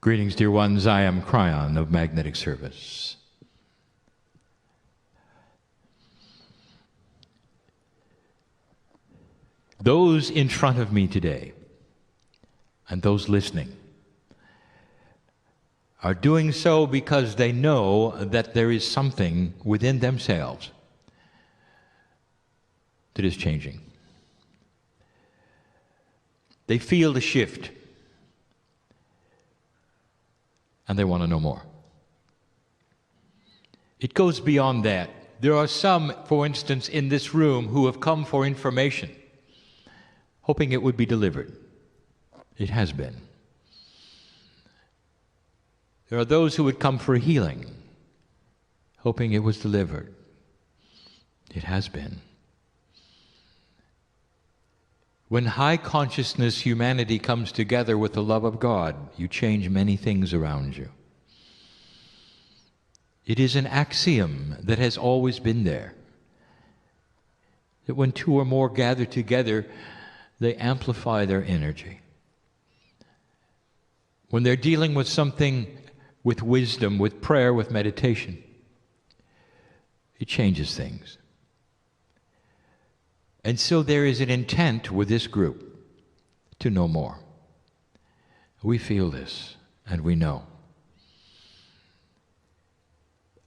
Greetings, dear ones. I am Kryon of Magnetic Service. Those in front of me today and those listening are doing so because they know that there is something within themselves that is changing. They feel the shift, and they want to know more. It goes beyond that. There are some, for instance, in this room who have come for information, hoping it would be delivered. It has been. There are those who would come for healing, hoping it was delivered. It has been. When high consciousness humanity comes together with the love of God, you change many things around you. It is an axiom that has always been there, that when two or more gather together, they amplify their energy. When they're dealing with something with wisdom, with prayer, with meditation, it changes things. And so there is an intent with this group to know more. We feel this, and we know.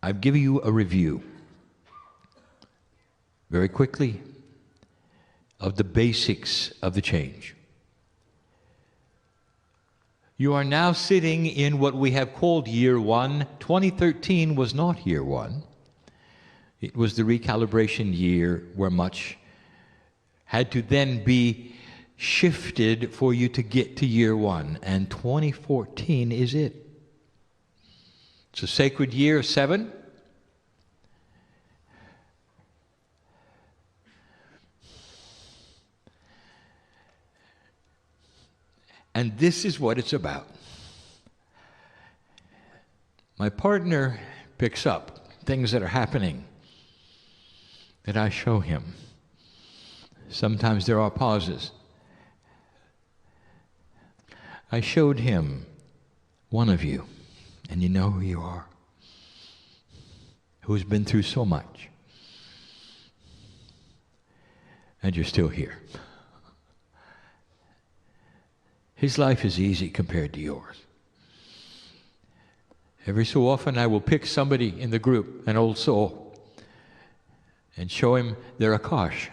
I've given you a review, very quickly, of the basics of the change. You are now sitting in what we have called year one. 2013 was not year one. It was the recalibration year where much had to then be shifted for you to get to year one, and 2014 is it. It's a sacred year, 7. And this is what it's about. My partner picks up things that are happening that I show him. Sometimes there are pauses. I showed him one of you, and you know who you are, who's been through so much, and you're still here. His life is easy compared to yours. Every so often I will pick somebody in the group, an old soul, and show him their Akash.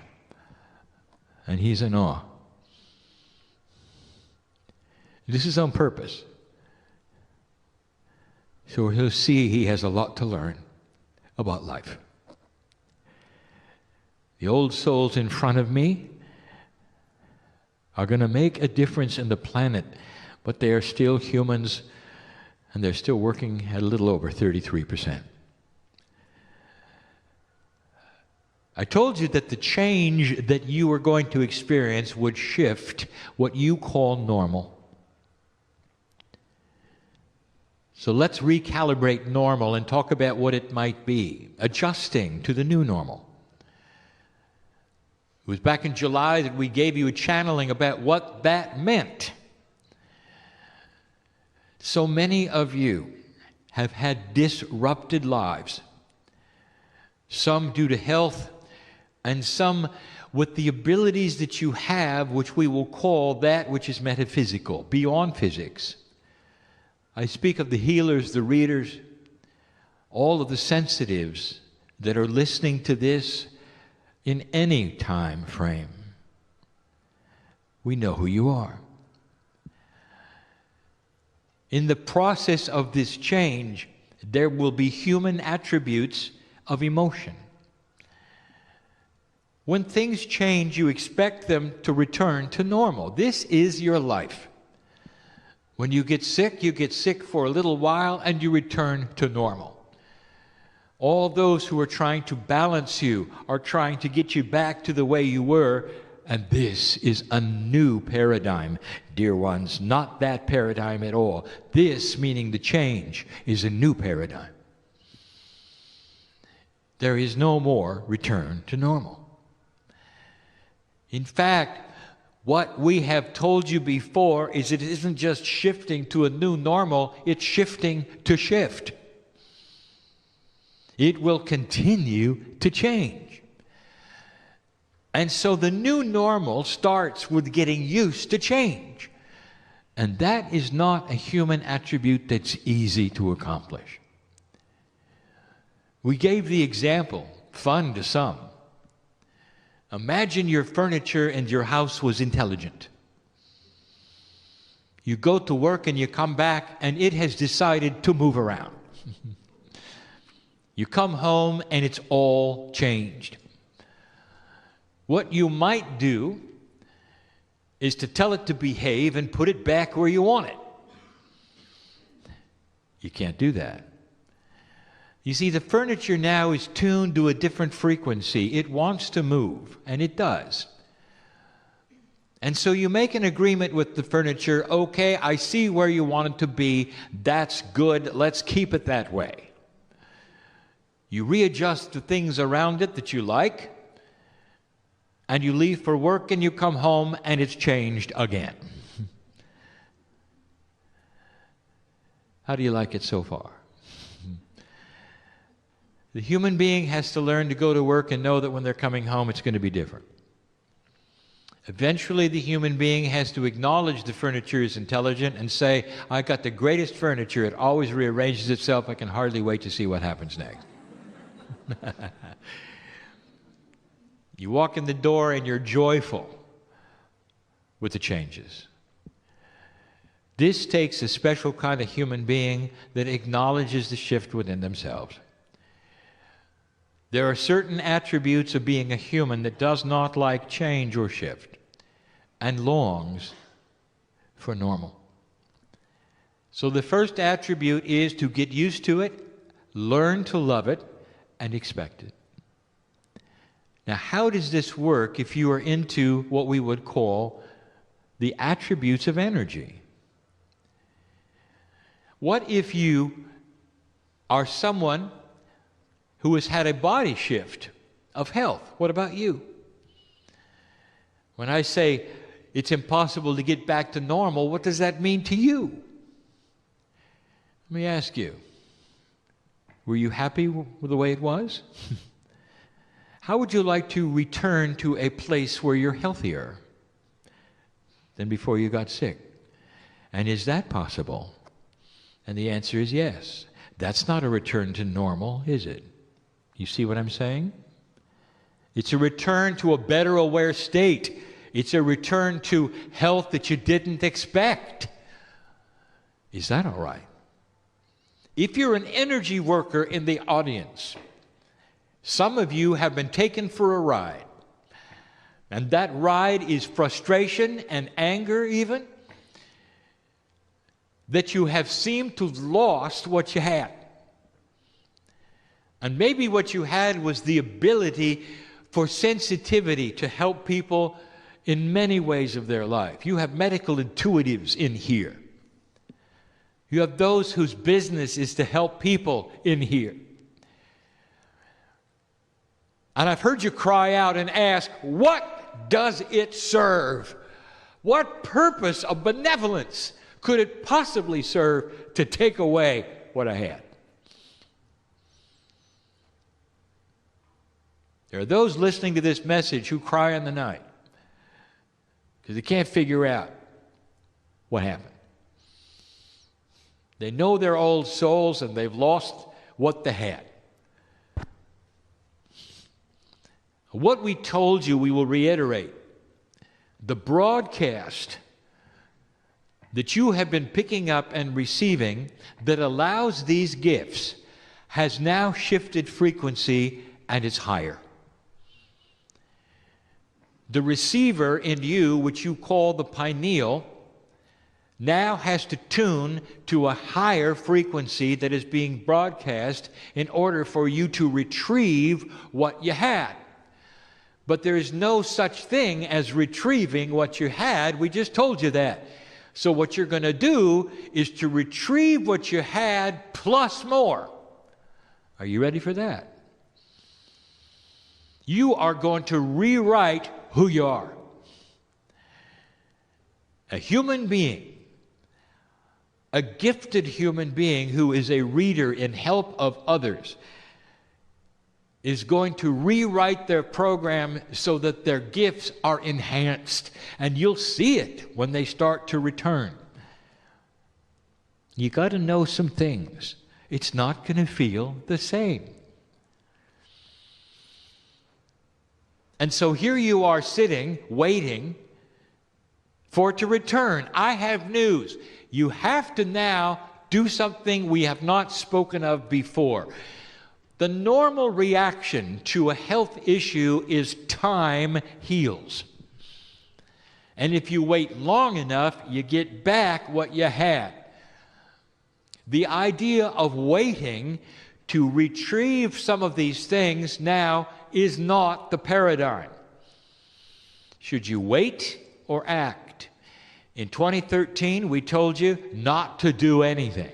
And he's in awe. This is on purpose. So he'll see he has a lot to learn about life. The old souls in front of me are going to make a difference in the planet, but they are still humans, and they're still working at a little over 33%. I told you that the change that you are going to experience would shift what you call normal. So let's recalibrate normal and talk about what it might be, adjusting to the new normal. It was back in July that we gave you a channeling about what that meant. So many of you have had disrupted lives, some due to health, and some with the abilities that you have, which we will call that which is metaphysical, beyond physics. I speak of the healers, the readers, all of the sensitives that are listening to this in any time frame. We know who you are. In the process of this change, there will be human attributes of emotion. When things change, you expect them to return to normal. This is your life. When you get sick for a little while, and you return to normal. All those who are trying to balance you are trying to get you back to the way you were, and this is a new paradigm, dear ones, not that paradigm at all. This, meaning the change, is a new paradigm. There is no more return to normal. In fact, What we have told you before is it isn't just shifting to a new normal, it's shifting to shift. It will continue to change. And so the new normal starts with getting used to change. And that is not a human attribute that's easy to accomplish. We gave the example, fun to some. Imagine your furniture and your house was intelligent. You go to work and you come back and it has decided to move around. You come home and it's all changed. What you might do is to tell it to behave and put it back where you want it. You can't do that. You see, the furniture now is tuned to a different frequency. It wants to move, and it does. And so you make an agreement with the furniture. Okay, I see where you want it to be. That's good. Let's keep it that way. You readjust the things around it that you like, and you leave for work and you come home and it's changed again. How do you like it so far? The human being has to learn to go to work and know that when they're coming home it's going to be different. Eventually the human being has to acknowledge the furniture is intelligent and say, I got the greatest furniture, it always rearranges itself, I can hardly wait to see what happens next. You walk in the door and you're joyful with the changes. This takes a special kind of human being that acknowledges the shift within themselves. There are certain attributes of being a human that does not like change or shift and longs for normal. So the first attribute is to get used to it, learn to love it, and expect it. Now, how does this work if you are into what we would call the attributes of energy? What if you are someone who has had a body shift of health? What about you? When I say it's impossible to get back to normal, what does that mean to you? Let me ask you, were you happy with the way it was? How would you like to return to a place where you're healthier than before you got sick? And is that possible? And the answer is yes. That's not a return to normal, is it? You see what I'm saying? It's a return to a better aware state. It's a return to health that you didn't expect. Is that all right? If you're an energy worker in the audience, some of you have been taken for a ride. And that ride is frustration and anger even, that you have seemed to have lost what you had. And maybe what you had was the ability for sensitivity to help people in many ways of their life. You have medical intuitives in here. You have those whose business is to help people in here. And I've heard you cry out and ask, what does it serve? What purpose of benevolence could it possibly serve to take away what I had? There are those listening to this message who cry in the night because they can't figure out what happened. They know they're old souls and they've lost what they had. What we told you, we will reiterate. The broadcast that you have been picking up and receiving that allows these gifts has now shifted frequency and it's higher. The receiver in you, which you call the pineal, now has to tune to a higher frequency that is being broadcast in order for you to retrieve what you had. But there is no such thing as retrieving what you had. We just told you that. So what you're going to do is to retrieve what you had plus more. Are you ready for that? You are going to rewrite who you are. A human being, a gifted human being who is a reader in help of others, is going to rewrite their program so that their gifts are enhanced. And you'll see it when they start to return. You got to know some things. It's not going to feel the same. And so here you are sitting, waiting for it to return. I have news. You have to now do something we have not spoken of before. The normal reaction to a health issue is time heals. And if you wait long enough, you get back what you had. The idea of waiting to retrieve some of these things now is not the paradigm. Should you wait or act? In 2013, we told you not to do anything.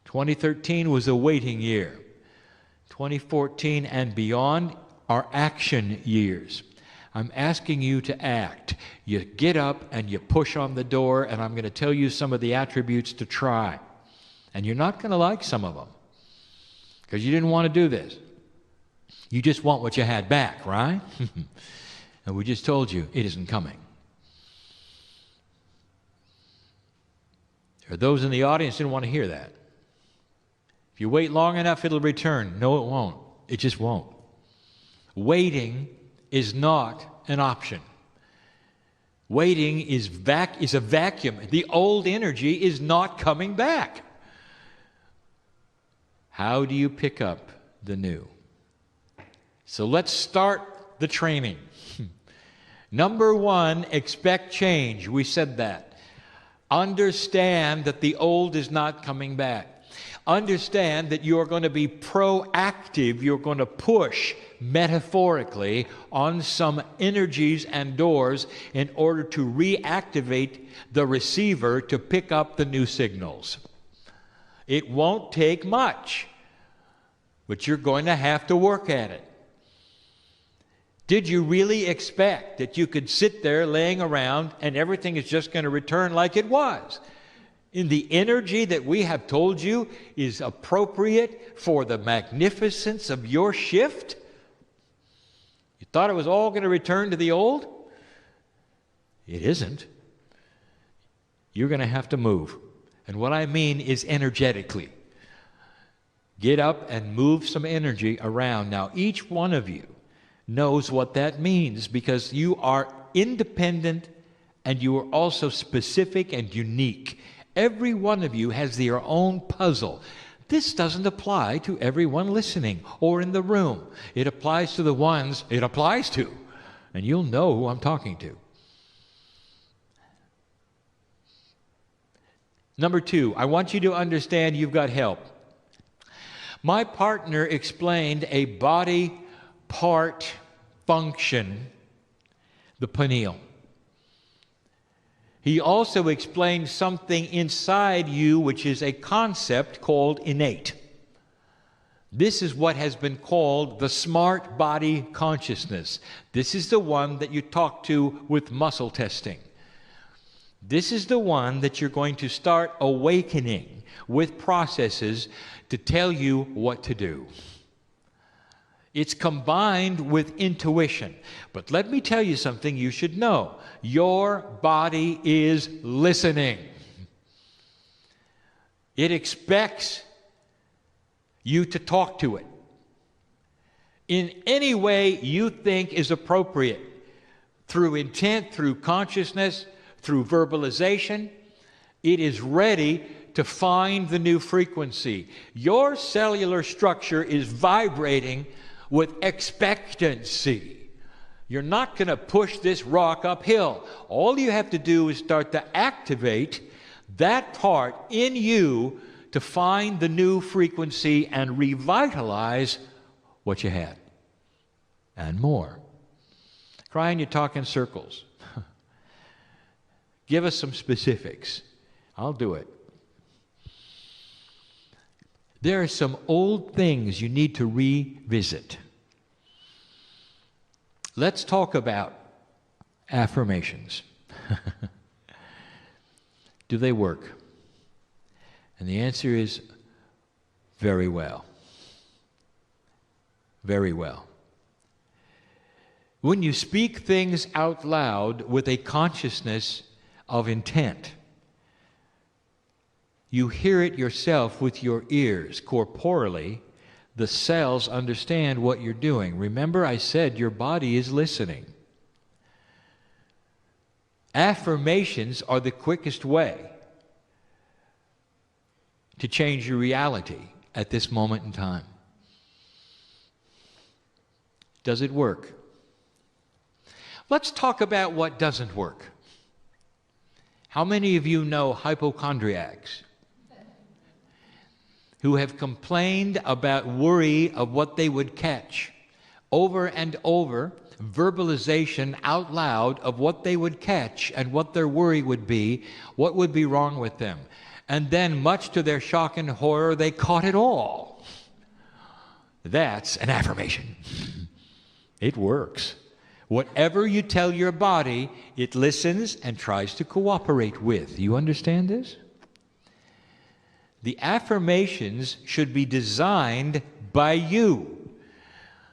2013 was a waiting year. 2014 and beyond are action years. I'm asking you to act. You get up and you push on the door, and I'm going to tell you some of the attributes to try. And you're not going to like some of them because you didn't want to do this. You just want what you had back, right? And we just told you it isn't coming. There are those in the audience who didn't want to hear that. If you wait long enough, it'll return. No, it won't. It just won't. Waiting is not an option. Waiting is a vacuum. The old energy is not coming back. How do you pick up the new? So let's start the training. Number one, expect change. We said that. Understand that the old is not coming back. Understand that you're going to be proactive. You're going to push metaphorically on some energies and doors in order to reactivate the receiver to pick up the new signals. It won't take much, but you're going to have to work at it. Did you really expect that you could sit there laying around and everything is just going to return like it was? In the energy that we have told you is appropriate for the magnificence of your shift? You thought it was all going to return to the old? It isn't. You're going to have to move. And what I mean is energetically. Get up and move some energy around. Now, each one of you knows what that means because you are independent and you are also specific and unique. Every one of you has their own puzzle. This doesn't apply to everyone listening or in the room. It applies to the ones it applies to, and you'll know who I'm talking to. Number two, I want you to understand you've got help. My partner explained a body part function, the pineal. He also explained something inside you, which is a concept called innate. This is what has been called the smart body consciousness. This is the one that you talk to with muscle testing. This is the one that you're going to start awakening with processes to tell you what to do. It's combined with intuition. But let me tell you something you should know. Your body is listening. It expects you to talk to it in any way you think is appropriate, through intent, through consciousness, through verbalization. It is ready to find the new frequency. Your cellular structure is vibrating with expectancy. You're not going to push this rock uphill. All you have to do is start to activate that part in you to find the new frequency and revitalize what you had. And more. Kryon, you talk in circles. Give us some specifics. I'll do it. There are some old things you need to revisit. Let's talk about affirmations. Do they work? And the answer is very well. Very well. When you speak things out loud with a consciousness of intent, you hear it yourself with your ears, corporally. The cells understand what you're doing. Remember, I said your body is listening. Affirmations are the quickest way to change your reality at this moment in time. Does it work? Let's talk about what doesn't work. How many of you know hypochondriacs who have complained about worry of what they would catch? Over and over, verbalization out loud of what they would catch and what their worry would be, what would be wrong with them. And then, much to their shock and horror, they caught it all. That's an affirmation. It works. Whatever you tell your body, it listens and tries to cooperate with. You understand this? The affirmations should be designed by you.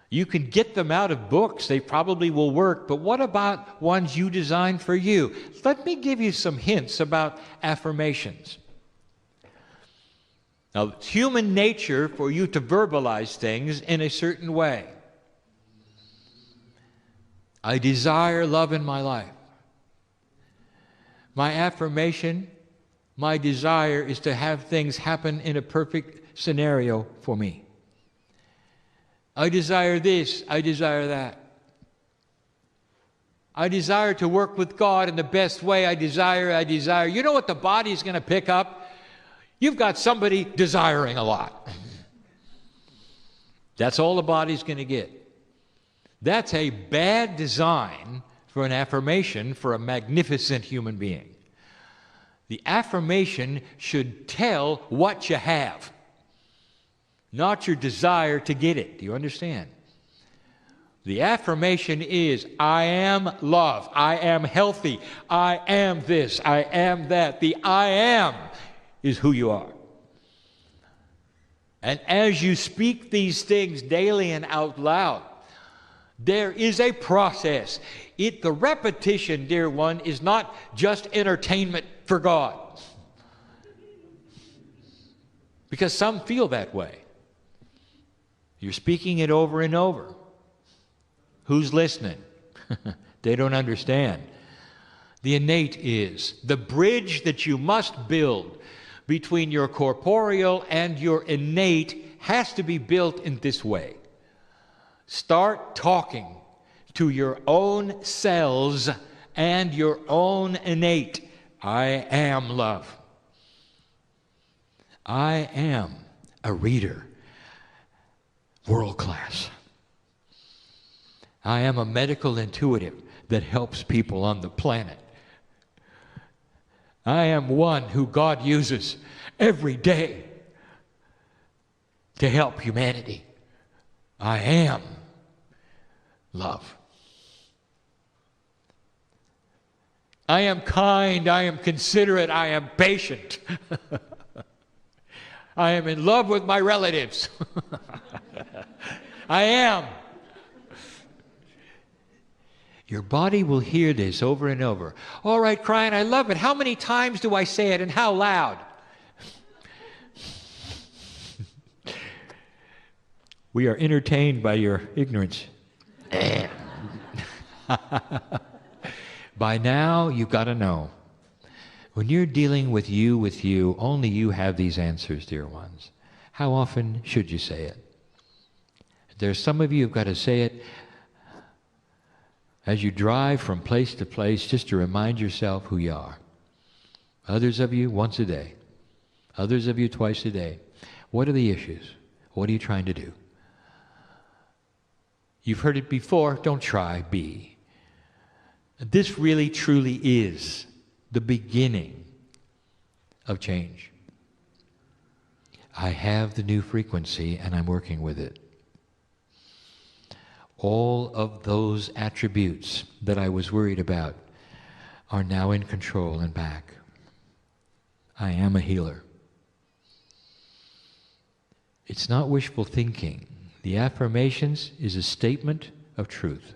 You can get them out of books. They probably will work. But what about ones you design for you? Let me give you some hints about affirmations. Now, it's human nature for you to verbalize things in a certain way. I desire love in my life. My affirmation, my desire is to have things happen in a perfect scenario for me. I desire this, I desire that. I desire to work with God in the best way. I desire. You know what the body is going to pick up? You've got somebody desiring a lot. That's all the body's going to get. That's a bad design for an affirmation for a magnificent human being. The affirmation should tell what you have, not your desire to get it. Do you understand? The affirmation is, I am love, I am healthy, I am this, I am that. The I am is who you are. And as you speak these things daily and out loud, there is a process. The repetition, dear one, is not just entertainment for God. Because some feel that way. You're speaking it over and over. Who's listening? They don't understand. The innate is the bridge that you must build between your corporeal and your innate has to be built in this way. Start talking to your own cells and your own innate. I am love. I am a reader, world class. I am a medical intuitive that helps people on the planet. I am one who God uses every day to help humanity. I am love. I am kind, I am considerate, I am patient. I am in love with my relatives. I am. Your body will hear this over and over. All right, Kryon, I love it. How many times do I say it and how loud? We are entertained by your ignorance. By now, you've got to know. When you're dealing with you, only you have these answers, dear ones. How often should you say it? There's some of you who've got to say it as you drive from place to place, just to remind yourself who you are. Others of you, once a day. Others of you, twice a day. What are the issues? What are you trying to do? You've heard it before. Don't try. Be. This really, truly is the beginning of change. I have the new frequency and I'm working with it. All of those attributes that I was worried about, are now in control and back. I am a healer. It's not wishful thinking. The affirmations is a statement of truth.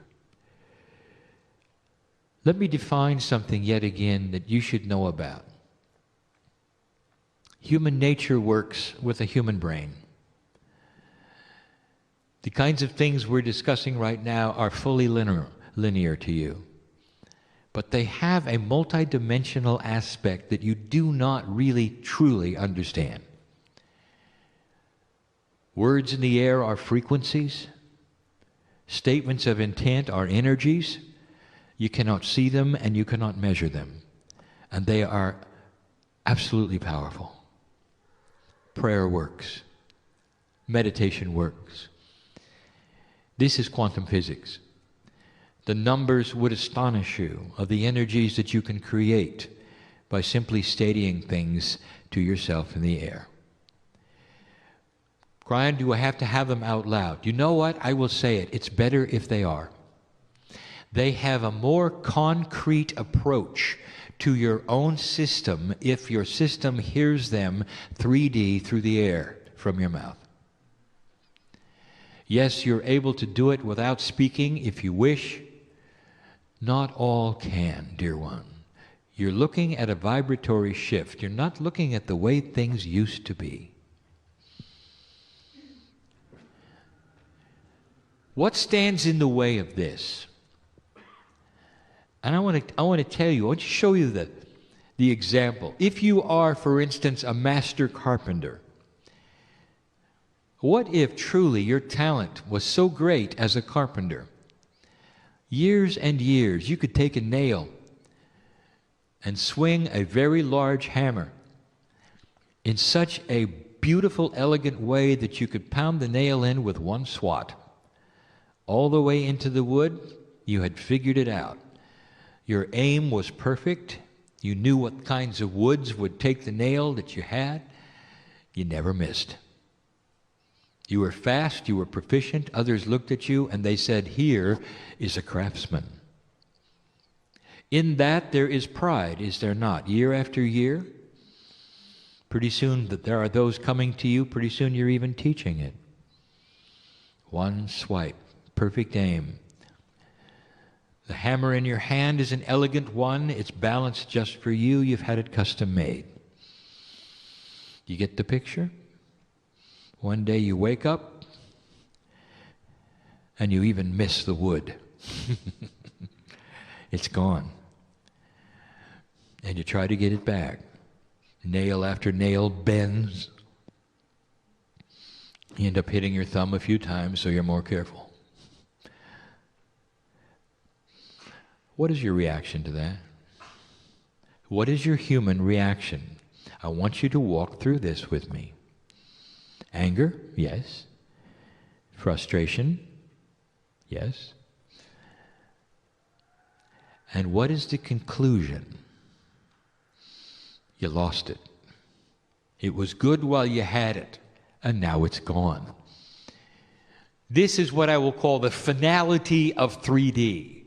Let me define something yet again that you should know about. Human nature works with a human brain. The kinds of things we're discussing right now are fully linear to you. But they have a multidimensional aspect that you do not really truly understand. Words in the air are frequencies. Statements of intent are energies. You cannot see them and you cannot measure them. And they are absolutely powerful. Prayer works. Meditation works. This is quantum physics. The numbers would astonish you of the energies that you can create by simply stating things to yourself in the air. Kryon, do I have to have them out loud? You know what? I will say it. It's better if they are. They have a more concrete approach to your own system if your system hears them 3D through the air from your mouth. Yes, you're able to do it without speaking if you wish. Not all can, dear one. You're looking at a vibratory shift. You're not looking at the way things used to be. What stands in the way of this? And I want to tell you, I want to show you the example. If you are, for instance, a master carpenter, what if truly your talent was so great as a carpenter? Years and years, you could take a nail and swing a very large hammer in such a beautiful, elegant way that you could pound the nail in with one swat. All the way into the wood, you had figured it out. Your aim was perfect. You knew what kinds of woods would take the nail that you had. You never missed. You were fast, you were proficient. Others looked at you and they said, here is a craftsman. In that there is pride, is there not? Year after year, pretty soon that there are those coming to you, pretty soon you're even teaching it. One swipe, perfect aim. The hammer in your hand is an elegant one. It's balanced just for you. You've had it custom made. You get the picture? One day you wake up and you even miss the wood. It's gone. And you try to get it back. Nail after nail bends. You end up hitting your thumb a few times, so you're more careful. What is your reaction to that? What is your human reaction? I want you to walk through this with me. Anger? Yes. Frustration? Yes. And what is the conclusion? You lost it. It was good while you had it, and now it's gone. This is what I will call the finality of 3D.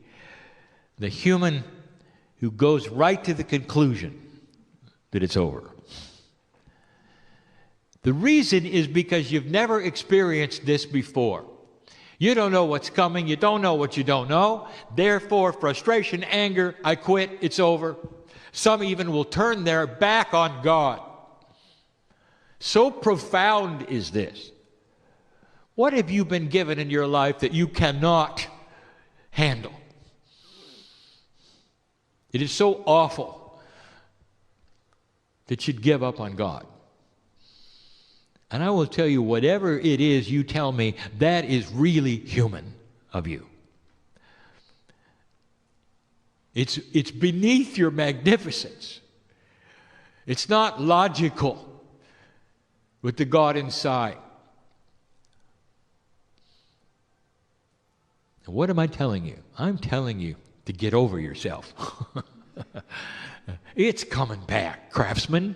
The human who goes right to the conclusion that it's over. The reason is because you've never experienced this before. You don't know what's coming. You don't know what you don't know. Therefore, frustration, anger, I quit, it's over. Some even will turn their back on God. So profound is this. What have you been given in your life that you cannot handle? It is so awful that you'd give up on God. And I will tell you, whatever it is you tell me, that is really human of you. It's beneath your magnificence. It's not logical with the God inside. And what am I telling you? I'm telling you to get over yourself. It's coming back, craftsman.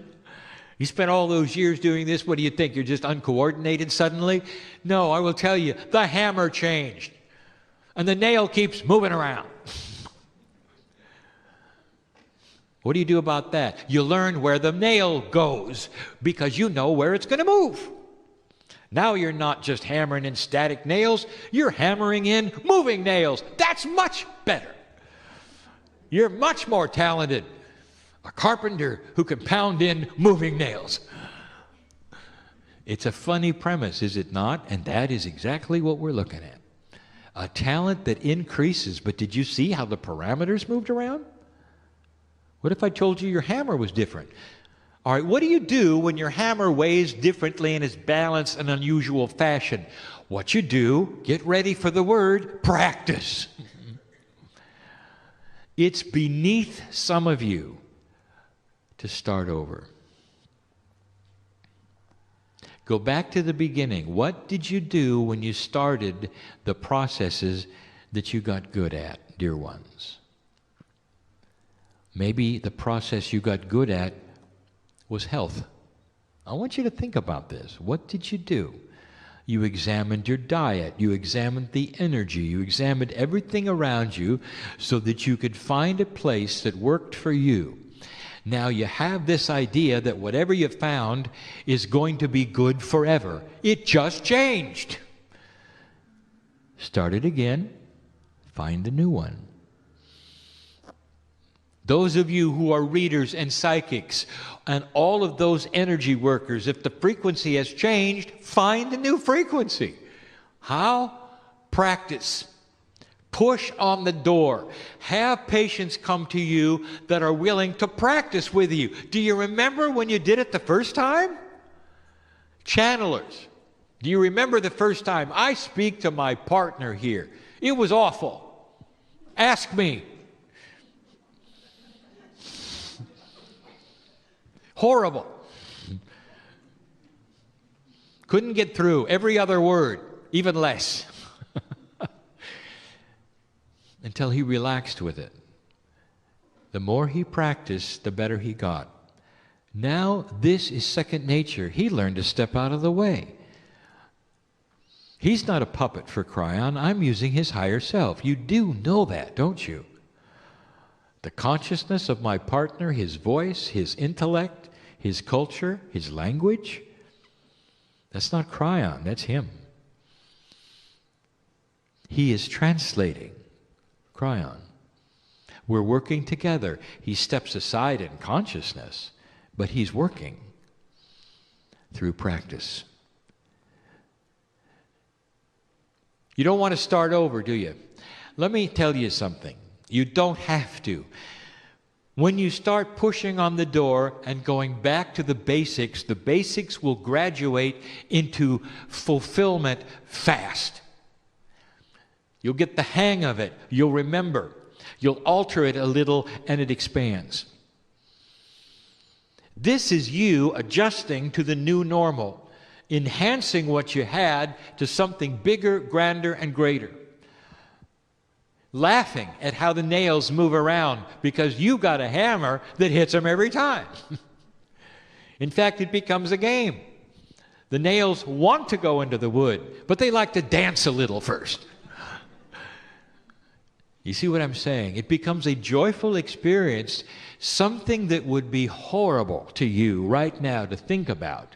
You spent all those years doing this. What do you think? You're just uncoordinated suddenly? No, I will tell you, the hammer changed. And the nail keeps moving around. What do you do about that? You learn where the nail goes because you know where it's going to move. Now you're not just hammering in static nails, you're hammering in moving nails. That's much better. You're much more talented. A carpenter who can pound in moving nails. It's a funny premise, is it not? And that is exactly what we're looking at. A talent that increases, but did you see how the parameters moved around? What if I told you your hammer was different? All right, what do you do when your hammer weighs differently and is balanced in an unusual fashion? What you do, get ready for the word, practice. It's beneath some of you to start over. Go back to the beginning. What did you do when you started the processes that you got good at, dear ones? Maybe the process you got good at was health. I want you to think about this. What did you do? You examined your diet. You examined the energy. You examined everything around you so that you could find a place that worked for you. Now you have this idea that whatever you found is going to be good forever. It just changed. Start it again. Find a new one. Those of you who are readers and psychics and all of those energy workers, if the frequency has changed, find a new frequency. How? Practice. Push on the door. Have patients come to you that are willing to practice with you. Do you remember when you did it the first time? Channelers. Do you remember the first time? I speak to my partner here. It was awful. Ask me. Horrible. Couldn't get through every other word, even less. Until he relaxed with it. The more he practiced, the better he got. Now this is second nature. He learned to step out of the way. He's not a puppet for Kryon. I'm using his higher self. You do know that, don't you? The consciousness of my partner, his voice, his intellect, his culture, his language, that's not Kryon, that's him. He is translating Kryon. We're working together. He steps aside in consciousness, but he's working through practice. You don't want to start over, do you? Let me tell you something. You don't have to. When you start pushing on the door and going back to the basics will graduate into fulfillment fast. You'll get the hang of it. You'll remember. You'll alter it a little and it expands. This is you adjusting to the new normal, enhancing what you had to something bigger, grander, and greater. Laughing at how the nails move around because you got a hammer that hits them every time. In fact, it becomes a game. The nails want to go into the wood, but they like to dance a little first. You see what I'm saying? It becomes a joyful experience, something that would be horrible to you right now to think about,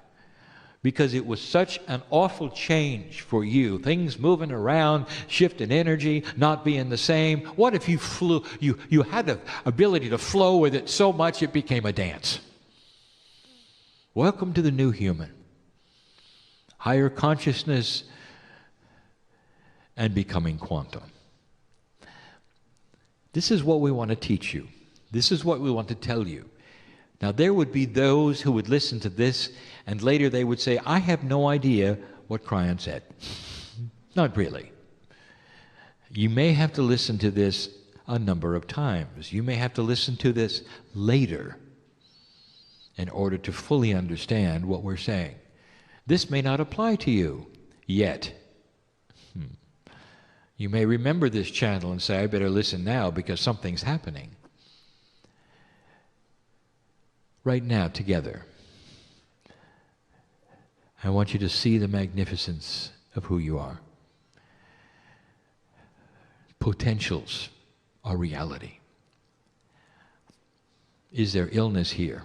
because it was such an awful change for you. Things moving around, shifting energy, not being the same. What if you flew, you had the ability to flow with it so much it became a dance? Welcome to the new human. Higher consciousness and becoming quantum. This is what we want to teach you. This is what we want to tell you. Now, there would be those who would listen to this, and later they would say, I have no idea what Kryon said. Not really. You may have to listen to this a number of times. You may have to listen to this later in order to fully understand what we're saying. This may not apply to you yet. You may remember this channel and say, I better listen now because something's happening. Right now, together, I want you to see the magnificence of who you are. Potentials are reality. Is there illness here?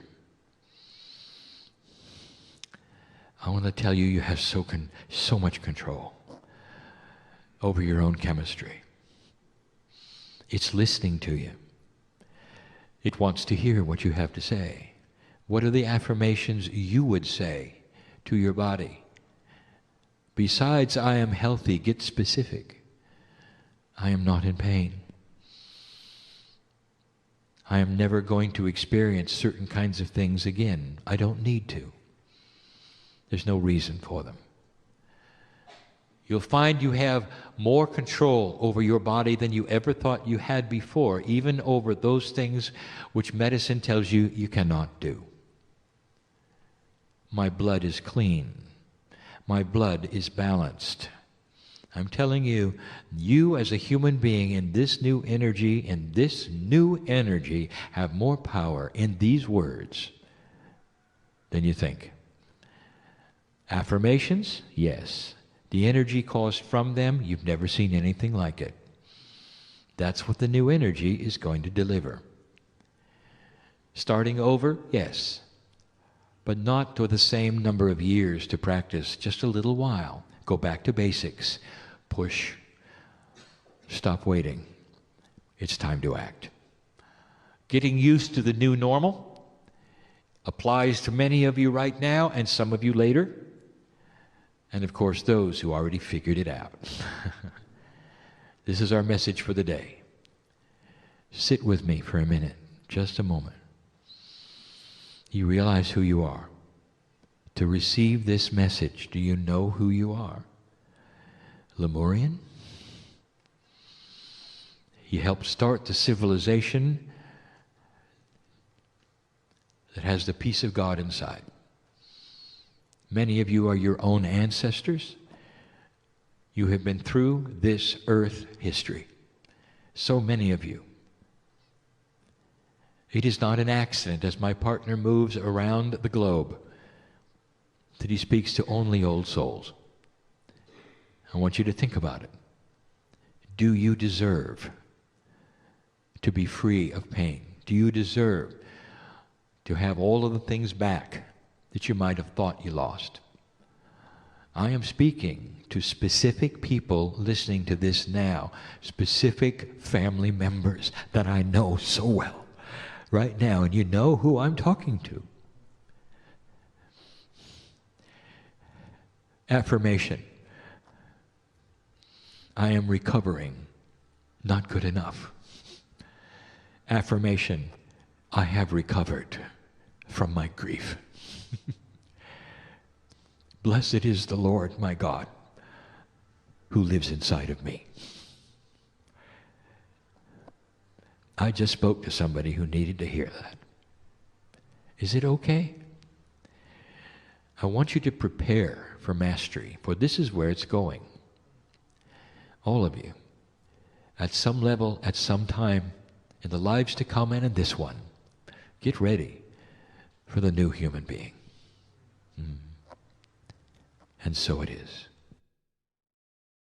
I want to tell you, you have so much control over your own chemistry. It's listening to you. It wants to hear what you have to say. What are the affirmations you would say to your body? Besides, I am healthy, get specific. I am not in pain. I am never going to experience certain kinds of things again. I don't need to. There's no reason for them. You'll find you have more control over your body than you ever thought you had before, even over those things which medicine tells you you cannot do. My blood is clean. My blood is balanced. I'm telling you, you as a human being in this new energy, have more power in these words than you think. Affirmations? Yes. The energy caused from them, you've never seen anything like it. That's what the new energy is going to deliver. Starting over? Yes. But not to the same number of years to practice, just a little while. Go back to basics. Push. Stop waiting. It's time to act. Getting used to the new normal applies to many of you right now and some of you later. And of course, those who already figured it out. This is our message for the day. Sit with me for a minute, just a moment. You realize who you are. To receive this message, do you know who you are? Lemurian? He helped start the civilization that has the peace of God inside. Many of you are your own ancestors. You have been through this earth history. So many of you. It is not an accident as my partner moves around the globe that he speaks to only old souls. I want you to think about it. Do you deserve to be free of pain? Do you deserve to have all of the things back that you might have thought you lost? I am speaking to specific people listening to this now, specific family members that I know so well right now, and you know who I'm talking to. Affirmation. I am recovering, not good enough. Affirmation. I have recovered from my grief. Blessed is the Lord my God who lives inside of me. I just spoke to somebody who needed to hear that. Is it okay? I want you to prepare for mastery, for this is where it's going. All of you, at some level, at some time, in the lives to come and in this one, get ready for the new human being. And so it is.